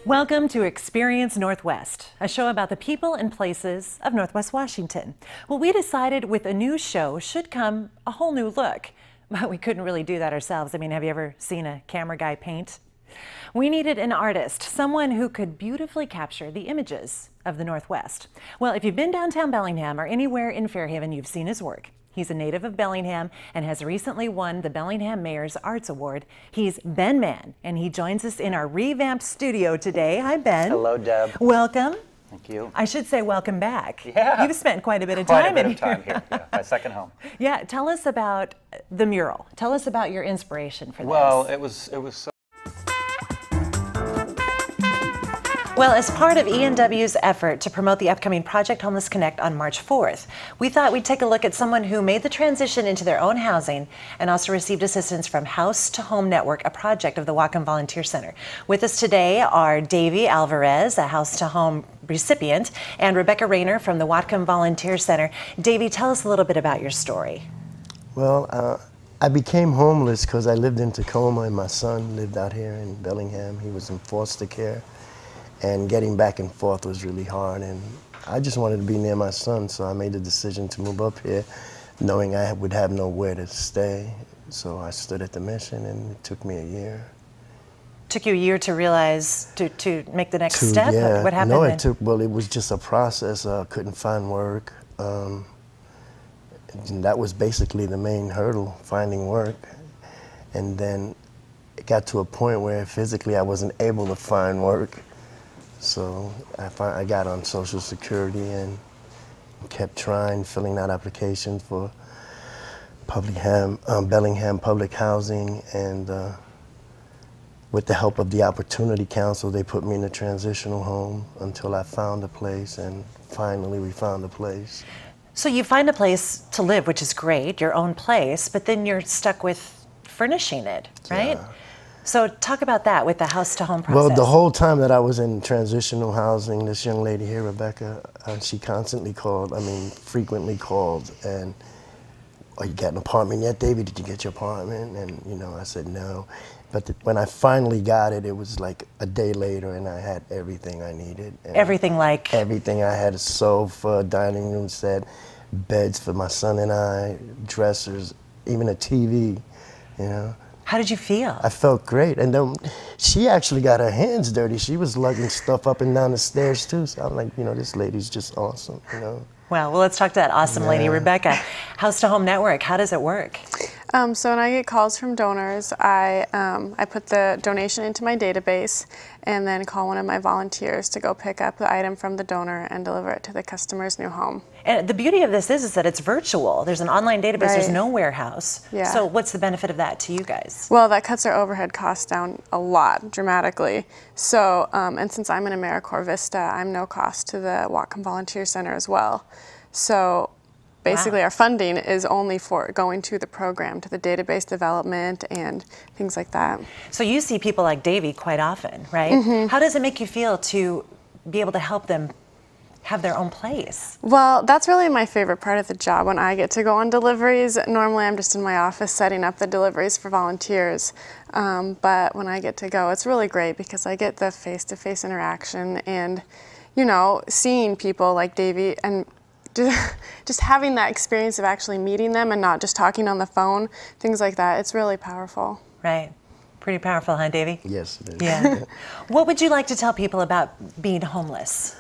Welcome to Experience Northwest, a show about the people and places of Northwest Washington. Well, we decided with a new show should come a whole new look, but we couldn't really do that ourselves. I mean, have you ever seen a camera guy paint? We needed an artist, someone who could beautifully capture the images of the Northwest. Well, if you've been downtown Bellingham or anywhere in Fairhaven, you've seen his work. He's a native of Bellingham and has recently won the Bellingham Mayor's Arts Award. He's Ben Mann, and he joins us in our revamped studio today. Hi, Ben. Hello, Deb. Welcome. Thank you. I should say welcome back. Yeah. You've spent quite a bit of time in here. Quite a bit of time here, yeah. My second home. Yeah, tell us about the mural. Tell us about your inspiration for this. Well, it was so... Well, as part of E&W's effort to promote the upcoming Project Homeless Connect on March 4th, we thought we'd take a look at someone who made the transition into their own housing and also received assistance from House to Home Network, a project of the Whatcom Volunteer Center. With us today are Davey Alvarez, a House to Home recipient, and Rebecca Rayner from the Whatcom Volunteer Center. Davey, tell us a little bit about your story. Well, I became homeless because I lived in Tacoma and my son lived out here in Bellingham. He was in foster care. And getting back and forth was really hard, and I just wanted to be near my son, so I made the decision to move up here, knowing I would have nowhere to stay. So I stood at the mission, and it took me a year. Took you a year to realize, to make the next step? Yeah. What happened No, then? it was just a process. I couldn't find work. And that was basically the main hurdle, finding work. And then it got to a point where physically I wasn't able to find work. So I got on Social Security and kept trying, filling out applications for Bellingham Public Housing, and with the help of the Opportunity Council, they put me in a transitional home until I found a place, and finally we found a place. So you find a place to live, which is great, your own place, but then you're stuck with furnishing it, right? Yeah. So talk about that with the house to home process. Well, the whole time that I was in transitional housing, this young lady here, Rebecca, she constantly called, frequently called, and, "Are you got an apartment yet, Davey? Did you get your apartment?" And, I said no. But when I finally got it, it was like a day later, and I had everything I needed. Everything like? Everything. I had a sofa, dining room set, beds for my son and I, dressers, even a TV, How did you feel? I felt great, and then she actually got her hands dirty. She was lugging stuff up and down the stairs too. So I'm like, this lady's just awesome, Well, let's talk to that awesome lady, Rebecca. House to Home Network, how does it work? So when I get calls from donors, I put the donation into my database and then call one of my volunteers to go pick up the item from the donor and deliver it to the customer's new home. And the beauty of this is that it's virtual. There's an online database, Right. There's no warehouse. Yeah. So what's the benefit of that to you guys? Well, that cuts our overhead costs down a lot, dramatically. So, and since I'm in AmeriCorps Vista, I'm no cost to the Whatcom Volunteer Center as well. So basically our funding is only for going to the program, to the database development and things like that. So you see people like Davey quite often, right? Mm-hmm. How does it make you feel to be able to help them have their own place? Well, that's really my favorite part of the job, when I get to go on deliveries. Normally I'm just in my office setting up the deliveries for volunteers. But when I get to go, it's really great because I get the face-to-face interaction and, seeing people like Davey and just having that experience of actually meeting them and not just talking on the phone, things like that. It's really powerful. Right. Pretty powerful, huh, Davey? Yes, it is. Yeah. What would you like to tell people about being homeless?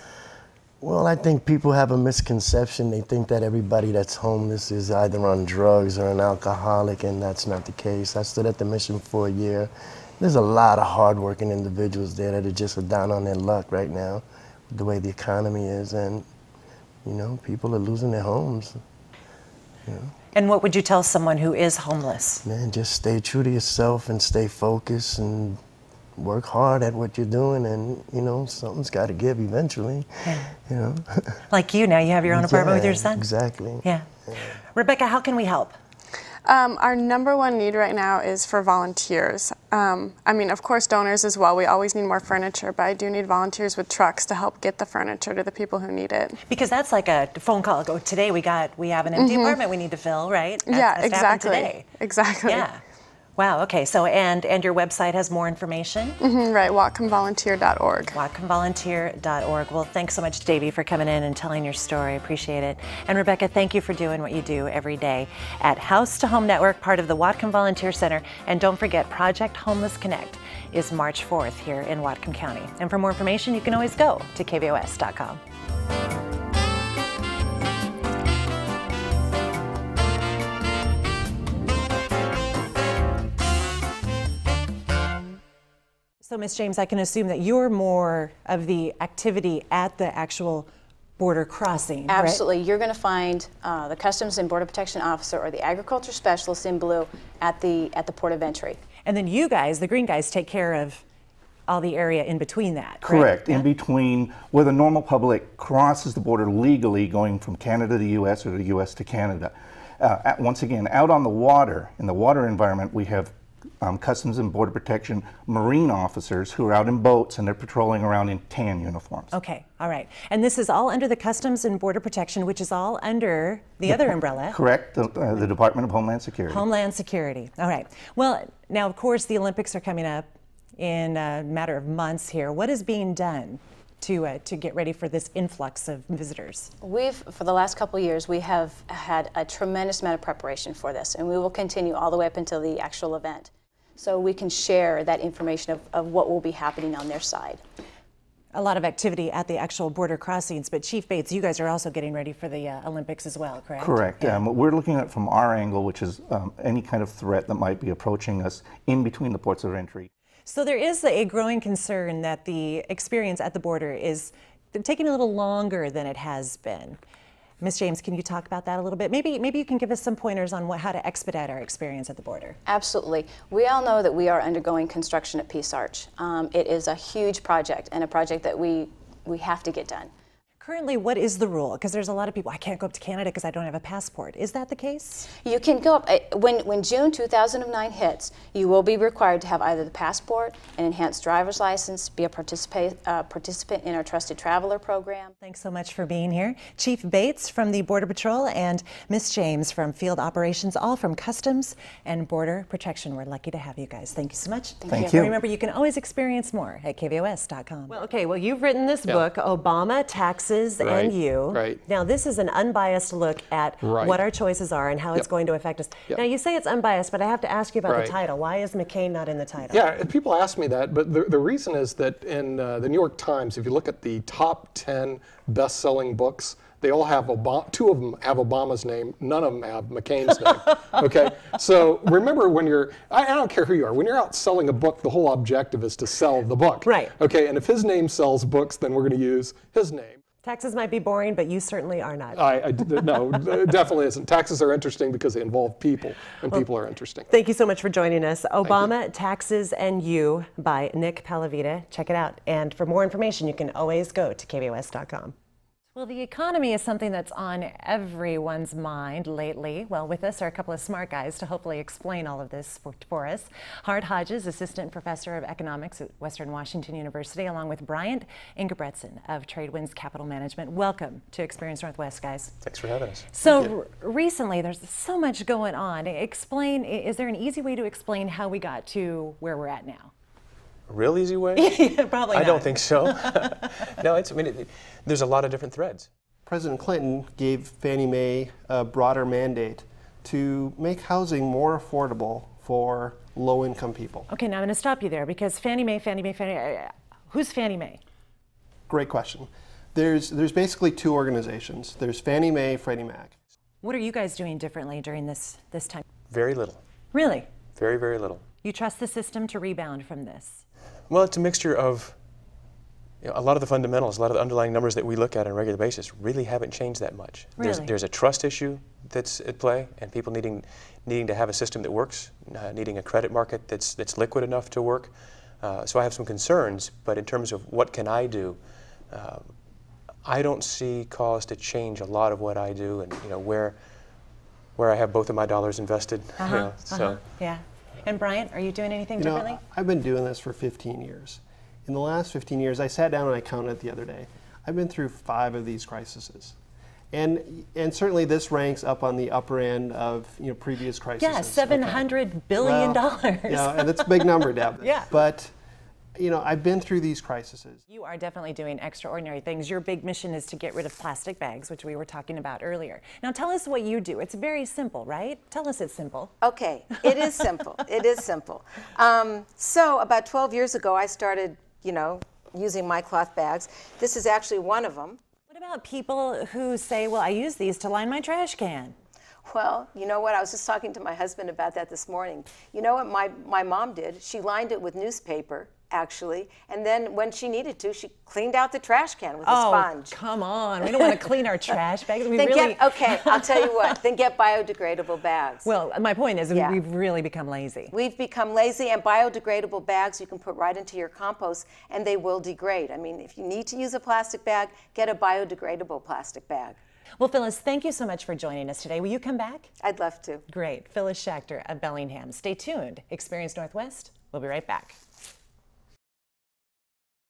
Well, I think people have a misconception. They think that everybody that's homeless is either on drugs or an alcoholic, and that's not the case. I stood at the mission for a year. There's a lot of hardworking individuals there that are just down on their luck right now, the way the economy is, and people are losing their homes. And what would you tell someone who is homeless? Man, just stay true to yourself and stay focused and work hard at what you're doing, and something's got to give eventually. Yeah. Like you now, you have your own apartment with your son? Exactly. Yeah. Rebecca, how can we help? Our number one need right now is for volunteers. Of course, donors as well. We always need more furniture, but I do need volunteers with trucks to help get the furniture to the people who need it. Because that's like a phone call. Go, today we have an empty apartment we need to fill, right? Yeah, That's exactly. Today. Exactly. Yeah. Wow, okay, so and your website has more information? Right, whatcomvolunteer.org. whatcomvolunteer.org. Well, thanks so much, Davey, for coming in and telling your story. I appreciate it. And Rebecca, thank you for doing what you do every day at House to Home Network, part of the Whatcom Volunteer Center. And don't forget, Project Homeless Connect is March 4th here in Whatcom County. And for more information, you can always go to kvos.com. So, Ms. James, I can assume that you're more of the activity at the actual border crossing, Absolutely. right? You're going to find the Customs and Border Protection Officer or the Agriculture Specialist in blue at the port of entry. And then you guys, the green guys, take care of all the area in between that, Correct. Yeah. In between where the normal public crosses the border legally going from Canada to the U.S. or the U.S. to Canada. Once again, out on the water, in the water environment, we have Customs and Border Protection Marine officers who are out in boats and they're patrolling around in tan uniforms. Okay, all right. And this is all under the Customs and Border Protection, which is all under the other umbrella. Correct, the Department of Homeland Security. Homeland Security. All right. Well, now, of course, the Olympics are coming up in a matter of months here. What is being done to get ready for this influx of visitors? For the last couple of years, we have had a tremendous amount of preparation for this, and we will continue all the way up until the actual event. So we can share that information of what will be happening on their side. A lot of activity at the actual border crossings, but Chief Bates, you guys are also getting ready for the Olympics as well, correct? Correct. Yeah. We're looking at it from our angle, which is any kind of threat that might be approaching us in between the ports of entry. So there is a growing concern that the experience at the border is taking a little longer than it has been. Ms. James, can you talk about that a little bit? Maybe you can give us some pointers on how to expedite our experience at the border. Absolutely. We all know that we are undergoing construction at Peace Arch. It is a huge project and a project that we have to get done. Currently, what is the rule? Because there's a lot of people, I can't go up to Canada because I don't have a passport. Is that the case? You can go up, when June 2009 hits, you will be required to have either the passport, an enhanced driver's license, be a participant in our Trusted Traveler program. Thanks so much for being here. Chief Bates from the Border Patrol and Ms. James from Field Operations, all from Customs and Border Protection. We're lucky to have you guys. Thank you so much. Thank you. Remember, you can always experience more at kvos.com. Well, you've written this book, Obama, Taxes, and You. Right. Now, this is an unbiased look at what our choices are and how it's going to affect us. Now, you say it's unbiased, but I have to ask you about the title. Why is McCain not in the title? Yeah, people ask me that, but the reason is that in the New York Times, if you look at the top 10 best-selling books, they all have two of them have Obama's name, none of them have McCain's name. Okay, so remember when I don't care who you are, when you're out selling a book, the whole objective is to sell the book. Right. Okay, and if his name sells books, then we're going to use his name. Taxes might be boring, but you certainly are not. No, it definitely isn't. Taxes are interesting because they involve people, and people are interesting. Thank you so much for joining us. Obama, Taxes, and You by Nick Palavita. Check it out. And for more information, you can always go to kvos.com. Well, the economy is something that's on everyone's mind lately. Well, with us are a couple of smart guys to hopefully explain all of this for us. Hart Hodges, Assistant Professor of Economics at Western Washington University, along with Bryant Ingebretson of Tradewinds Capital Management. Welcome to Experience Northwest, guys. Thanks for having us. So recently, there's so much going on. Is there an easy way to explain how we got to where we're at now? A real easy way? Yeah, probably not. I don't think so. No, there's a lot of different threads. President Clinton gave Fannie Mae a broader mandate to make housing more affordable for low-income people. Okay, now I'm going to stop you there because Fannie Mae, who's Fannie Mae? Great question. There's basically two organizations. There's Fannie Mae, Freddie Mac. What are you guys doing differently during this time? Very little. Really? Very, very little. You trust the system to rebound from this? Well, it's a mixture of a lot of the fundamentals, a lot of the underlying numbers that we look at on a regular basis really haven't changed that much. Really? There's a trust issue that's at play, and people needing to have a system that works, needing a credit market that's liquid enough to work. So I have some concerns, but in terms of what can I do, I don't see cause to change a lot of what I do, and where I have both of my dollars invested. Yeah. And Bryant, are you doing anything differently? I've been doing this for 15 years. In the last 15 years, I sat down and I counted the other day. I've been through 5 of these crises. And certainly this ranks up on the upper end of previous crises. Yeah, $700 billion. Yeah, and that's a big number, Deb. Yeah. But I've been through these crises. You are definitely doing extraordinary things. Your big mission is to get rid of plastic bags, which we were talking about earlier. Now tell us what you do. It's very simple, right? Tell us it's simple. Okay, it is simple. It is simple. So about 12 years ago, I started, using my cloth bags. This is actually one of them. What about people who say, well, I use these to line my trash can? Well, you know what? I was just talking to my husband about that this morning. You know what my mom did? She lined it with newspaper, actually, and then when she needed to, she cleaned out the trash can with a sponge. Oh, come on. We don't want to clean our trash bags. Okay, I'll tell you what. Then get biodegradable bags. Well, my point is we've really become lazy. We've become lazy, and biodegradable bags you can put right into your compost, and they will degrade. I mean, if you need to use a plastic bag, get a biodegradable plastic bag. Well, Phyllis, thank you so much for joining us today. Will you come back? I'd love to. Great. Phyllis Schachter of Bellingham. Stay tuned. Experience Northwest. We'll be right back.